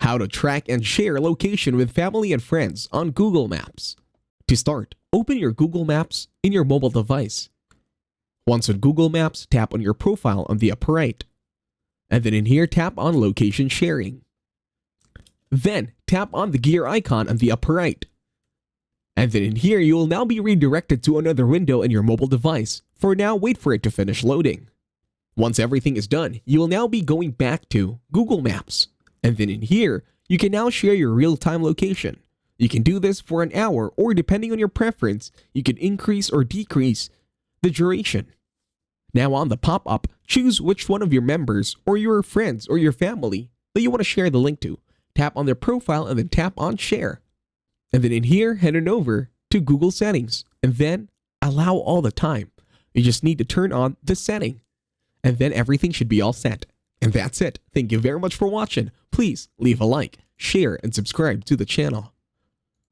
How to track and share location with family and friends on Google Maps. To start, open your Google Maps in your mobile device. Once on Google Maps, tap on your profile on the upper right. And then in here, tap on Location Sharing. Then, tap on the gear icon on the upper right. And then in here, you will now be redirected to another window in your mobile device. For now, wait for it to finish loading. Once everything is done, you will now be going back to Google Maps. And then in here, you can now share your real-time location. You can do this for an hour, or depending on your preference, you can increase or decrease the duration. Now on the pop-up, choose which one of your members or your friends or your family that you want to share the link to. Tap on their profile and then tap on Share. And then in here, head on over to Google Settings and then allow all the time. You just need to turn on the setting and then everything should be all set. And that's it. Thank you very much for watching. Please leave a like, share, and subscribe to the channel.